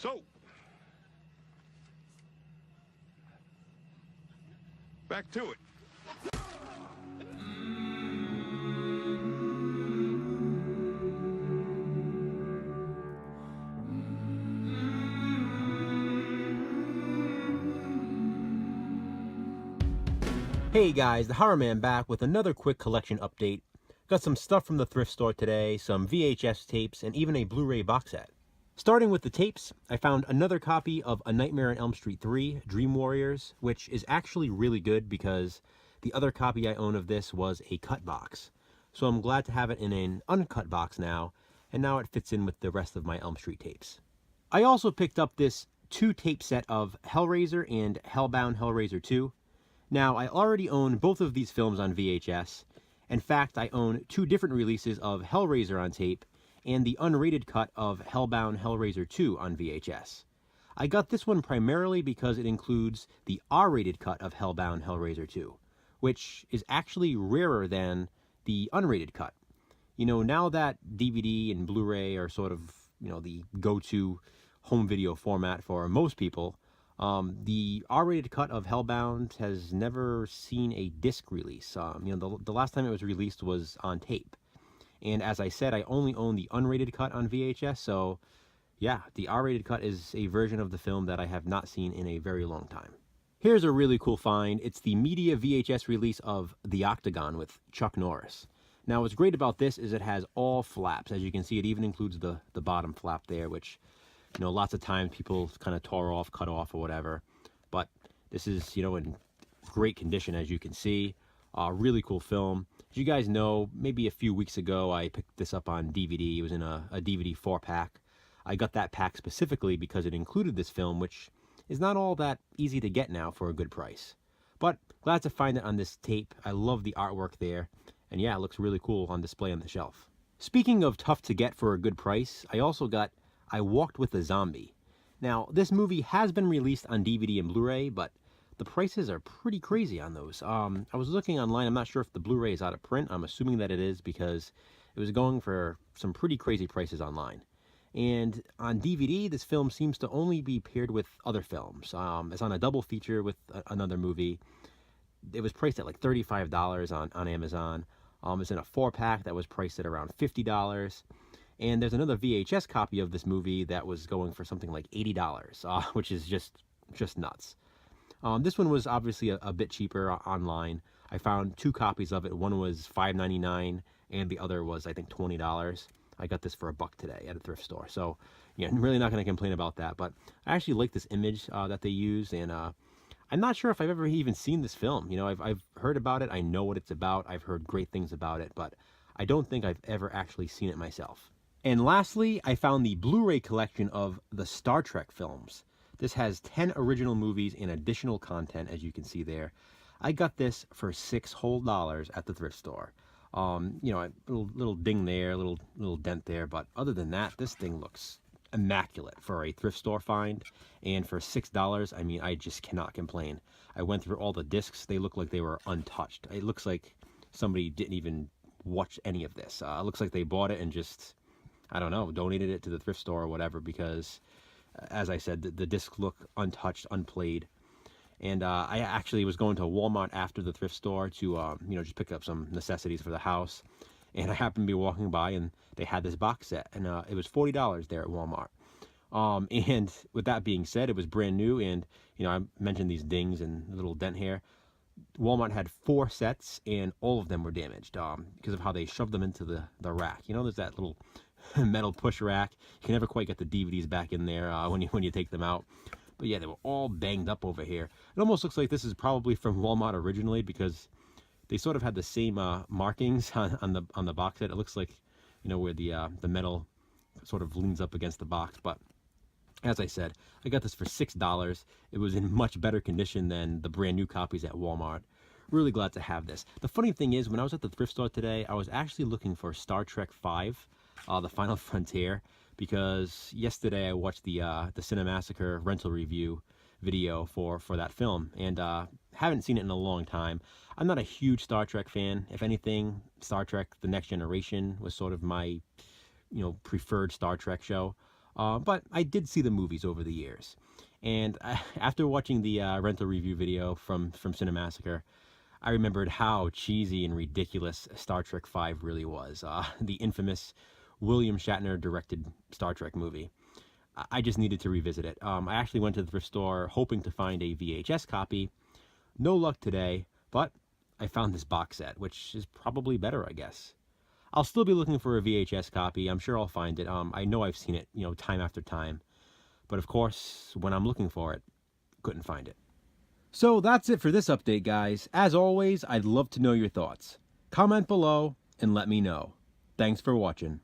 So, back to it. Hey guys, the Horror Man back with another quick collection update. Got some stuff from the thrift store today, some VHS tapes, and even a Blu-ray box set. Starting with the tapes, I found another copy of A Nightmare on Elm Street 3, Dream Warriors, which is actually really good because the other copy I own of this was a cut box. So I'm glad to have it in an uncut box now, and now it fits in with the rest of my Elm Street tapes. I also picked up this 2-tape set of Hellraiser and Hellbound Hellraiser 2. Now, I already own both of these films on VHS. In fact, I own 2 different releases of Hellraiser on tape and the unrated cut of Hellbound Hellraiser 2 on VHS. I got this one primarily because it includes the R-rated cut of Hellbound Hellraiser 2, which is actually rarer than the unrated cut. You know, now that DVD and Blu-ray are sort of, the go-to home video format for most people, the R-rated cut of Hellbound has never seen a disc release. The last time it was released was on tape. And as I said, I only own the unrated cut on VHS, so yeah, the R-rated cut is a version of the film that I have not seen in a very long time. Here's a really cool find. It's the media VHS release of The Octagon with Chuck Norris. Now, what's great about this is it has all flaps. As you can see, it even includes the bottom flap there, which lots of times people kind of tore off, cut off, or whatever. But this is, in great condition, as you can see. Really cool film. As you guys know, maybe a few weeks ago, I picked this up on DVD. It was in a DVD 4-pack. I got that pack specifically because it included this film, which is not all that easy to get now for a good price. But glad to find it on this tape. I love the artwork there. And yeah, it looks really cool on display on the shelf. Speaking of tough to get for a good price, I also got I Walked with a Zombie. Now, this movie has been released on DVD and Blu-ray, but the prices are pretty crazy on those. I was looking online. I'm not sure if the Blu-ray is out of print. I'm assuming that it is because it was going for some pretty crazy prices online. And on DVD, this film seems to only be paired with other films. It's on a double feature with another movie. It was priced at like $35 on Amazon. It's in a 4-pack that was priced at around $50. And there's another VHS copy of this movie that was going for something like $80, which is just nuts. This one was obviously a bit cheaper online. I found 2 copies of it. One was $5.99 and the other was, I think, $20. I got this for $1 today at a thrift store. So, yeah, I'm really not going to complain about that. But I actually like this image that they use, and I'm not sure if I've ever even seen this film. I've heard about it. I know what it's about. I've heard great things about it, but I don't think I've ever actually seen it myself. And lastly, I found the Blu-ray collection of the Star Trek films. This has 10 original movies and additional content, as you can see there. I got this for $6 whole at the thrift store. A little ding there, a little dent there, but other than that, this thing looks immaculate for a thrift store find. And for $6, I mean, I just cannot complain. I went through all the discs. They look like they were untouched. It looks like somebody didn't even watch any of this. It looks like they bought it and just, I don't know, donated it to the thrift store or whatever, because as I said, the discs look untouched, unplayed. And I actually was going to Walmart after the thrift store to, just pick up some necessities for the house. And I happened to be walking by and they had this box set, and it was $40 there at Walmart. And with that being said, it was brand new, and, I mentioned these dings and the little dent here. Walmart had 4 sets and all of them were damaged because of how they shoved them into the rack. There's that little metal push rack. You can never quite get the DVDs back in there when you take them out. But yeah, they were all banged up over here. It almost looks like this is probably from Walmart originally because they sort of had the same markings on the box set. It looks like, where the metal sort of leans up against the box. But as I said, I got this for $6. It was in much better condition than the brand new copies at Walmart. Really glad to have this. The funny thing is, when I was at the thrift store today, I was actually looking for Star Trek V, The Final Frontier, because yesterday I watched the Cinemassacre rental review video for that film, and haven't seen it in a long time. I'm not a huge Star Trek fan. If anything, Star Trek The Next Generation was sort of my preferred Star Trek show. but I did see the movies over the years. And after watching the rental review video from Cinemassacre, I remembered how cheesy and ridiculous Star Trek V really was. The infamous William Shatner directed Star Trek movie. I just needed to revisit it. I actually went to the thrift store hoping to find a VHS copy. No luck today, but I found this box set, which is probably better, I guess. I'll still be looking for a VHS copy. I'm sure I'll find it. I know I've seen it, time after time. But of course, when I'm looking for it, couldn't find it. So that's it for this update, guys. As always, I'd love to know your thoughts. Comment below and let me know. Thanks for watching.